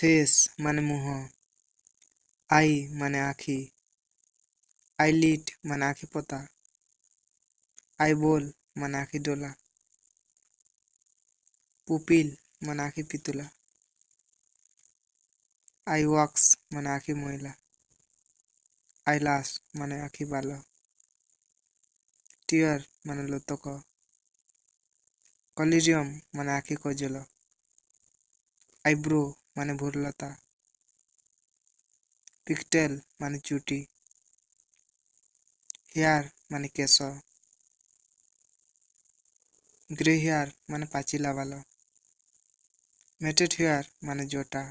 Face माने मुह, आई माने आखि, आईलिड माने आखि पता, आईबॉल माने आखि डोला, पुपिल माने आखि पितुला, आई वॉक्स माने आखि मोइला, आईलाश माने आखि बाल, टीयर माने लोतक, कलिजियम माने आखि कजल, आईब्रो माने भुरलता, पिगटेल माने चुटी, हेयर माने केस, ग्रे हेयर माने पाचिला बाल, मेटेड हेयर माने जोटा,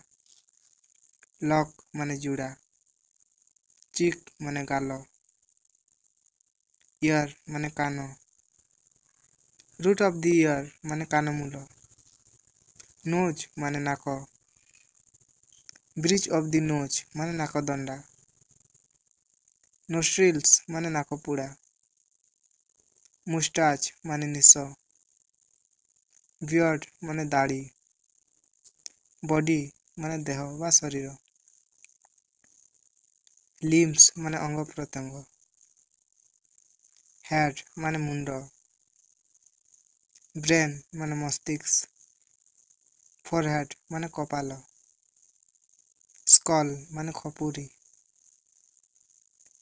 लॉक माने जुड़ा, चिक माने गाल, ईयर माने कान, रूट ऑफ द ईयर माने कानमूल, नोज माने नाक, ब्रिज ऑफ द नोज माने नाकदंडा, नोस्ट्रिल्स माने नाकपुड़ा, मुस्टाच माने निश, बियर्ड माने दाढ़ी, बॉडी माने देह बा शरीर, लिम्स माने अंग प्रत्यंग, हेड माने मुंड, ब्रेन माने मस्तिष्क, फोरहेड माने कपाल, स्कल माने खपुरी,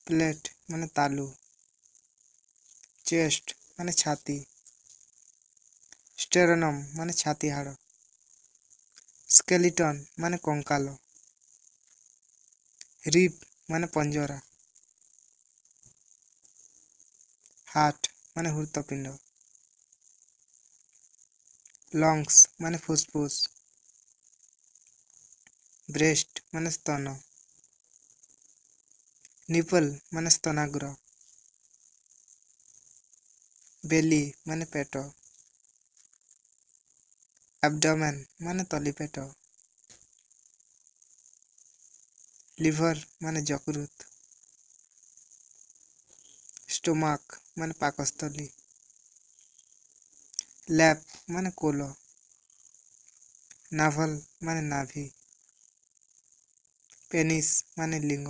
प्लेट माने तालु, चेस्ट माने छाती, स्टेरनम माने छाती हाड़, स्केलिटन माने कंकाल, रिब माने पंजरा, हार्ट माने हृतपिंड, लंग्स माने फुसफुस, ब्रेस्ट माने स्तन, निपल माने स्तनाग्र, बेली माने पेट, एब्डोमेन माने तलीपेट, लिवर माने यकृत, स्टोमाक माने पाकस्थली, लैप माने कोल, नाभल माने नाभि, पेनिस माने लिंग,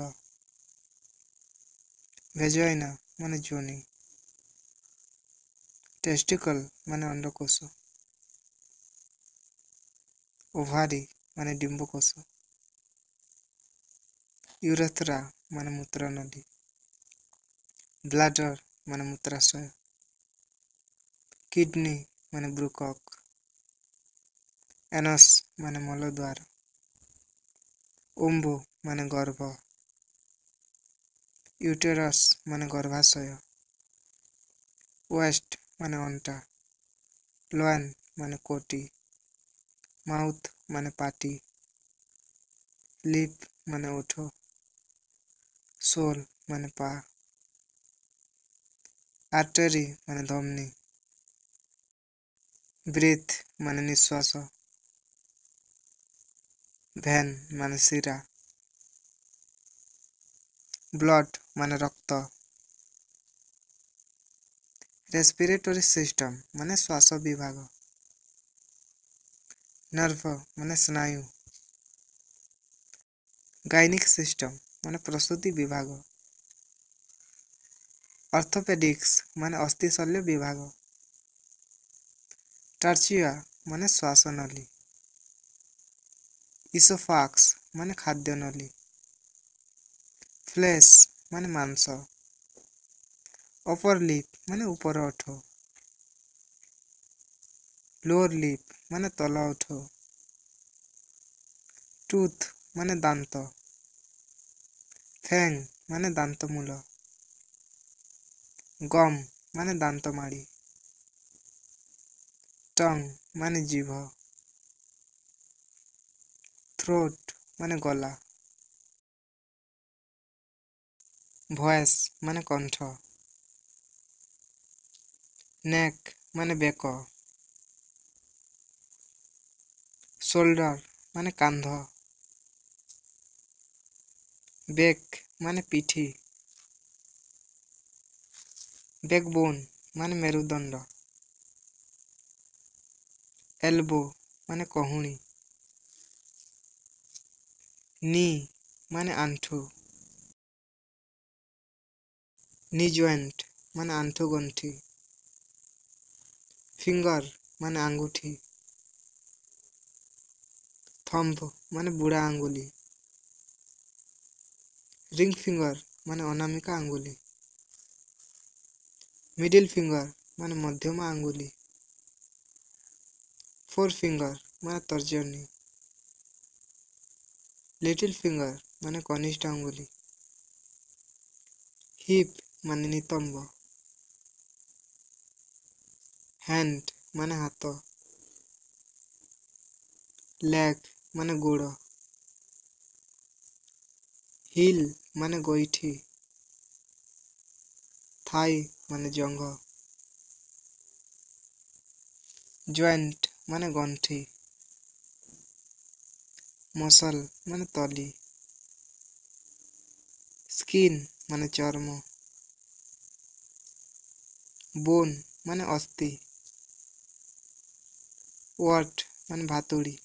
वेजाइना माने जोनी, टेस्टिकल माने अंडकोश, ओभारी माने डिंबकोश, यूरेथ्रा माने मूत्रनली, ब्लैडर माने मूत्राशय, किडनी माने ब्रुकक, एनस माने मलद्वार, ओम्बो माने गर्भ, यूटेरस माने गर्भाशय, वेस्ट माने अंटा, लोएन माने कोटी, माउथ माने पाटी, लिप माने ओठ, सोल माने पा, आर्टरी माने धमनी, ब्रीथ माने निश्वास, भेन माने सिरा, ब्लड माने रक्त, रेस्पिरेटरी सिस्टम माने श्वास विभाग, नर्व माने स्नायु, गाइनिक सिस्टम माने प्रसूति विभाग, ऑर्थोपेडिक्स माने अस्थि शल्य विभाग, टर्चिया माने श्वासनली, इसोफाक्स माने खाद्य नली, फ्लेश माने मांस, अपर लिप माने ऊपर ओठ, लोअर लिप माने तल ओठ, टूथ माने दांत, फैंग माने दांतमूल, गम माने दांतमाड़ी, टंग माने जीभ, थ्रोट माने गला, भॉइस माने कंठ, नेक माने बेक, शोल्डर माने कांध, बैक माने पीठी, बैकबोन माने मेरुदंड, एल्बो माने कहुणी, ନି ମାନେ ଆଣ୍ଠୁ। ନି ଜଏଣ୍ଟ ମାନେ ଆଣ୍ଠୁ ଗଣ୍ଠି। ଫିଙ୍ଗର ମାନେ ଆଙ୍ଗୁଠି। ଥମ୍ବ ମାନେ ବୁଢ଼ା ଆଙ୍ଗୁଳି। ରିଙ୍ଗ ଫିଙ୍ଗର ମାନେ ଅନାମିକା ଆଙ୍ଗୁଳି। ମିଡିଲ ଫିଙ୍ଗର ମାନେ ମଧ୍ୟମ ଆଙ୍ଗୁଳି। ଫୋର ଫିଙ୍ଗର ମାନେ ତର୍ଜନୀ। ଲିଟିଲ ଫିଙ୍ଗର ମାନେ କନିଷ୍ଠ ଆଙ୍ଗୁଳି। ହିପ୍ ମାନେ ନିତମ୍ବ। ହ୍ୟାଣ୍ଡ ମାନେ ହାତ। ଲେଗ୍ ମାନେ ଗୋଡ଼। ହିଲ୍ ମାନେ ଗୋଇଠି। ଥାଇ ମାନେ ଜଙ୍ଘ। ଜଏଣ୍ଟ ମାନେ ଗଣ୍ଠି। ମସଲ୍ ମାନେ ତଲି। ସ୍କିନ୍ ମାନେ ଚର୍ମ। ବୋନ୍ ମାନେ ଅସ୍ଥି। ୱାଟ୍ ମାନେ ଭାତୁଡ଼ି।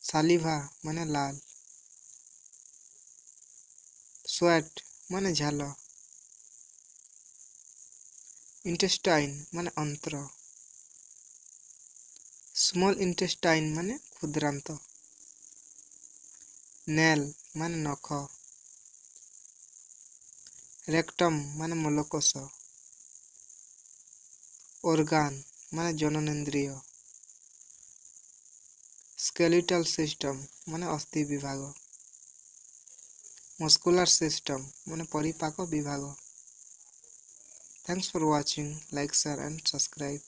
ସାଲିଭା ମାନେ ଲାଲ। ସ୍ୱେଟ୍ ମାନେ ଝାଳ। ଇଣ୍ଟେଷ୍ଟାଇନ୍ ମାନେ ଅନ୍ତ୍ର। ସ୍ମଲ୍ ଇଣ୍ଟେଷ୍ଟାଇନ୍ ମାନେ ক্ষুদ্ରାନ୍ତ। ନେଲ୍ ମାନେ ନଖ। ରେକ୍ଟମ୍ ମାନେ ମୂଲକୋଷ। ଅର୍ଗାନ୍ ମାନେ ଜନନେନ୍ଦ୍ରିୟ। ସ୍କେଲିଟାଲ ସିଷ୍ଟମ୍ ମାନେ ଅସ୍ଥି ବିଭାଗ। ମସ୍କୁଲାର ସିଷ୍ଟମ୍ ମାନେ ପରିପାକ ବିଭାଗ। Thanks for watching. Like, share and subscribe.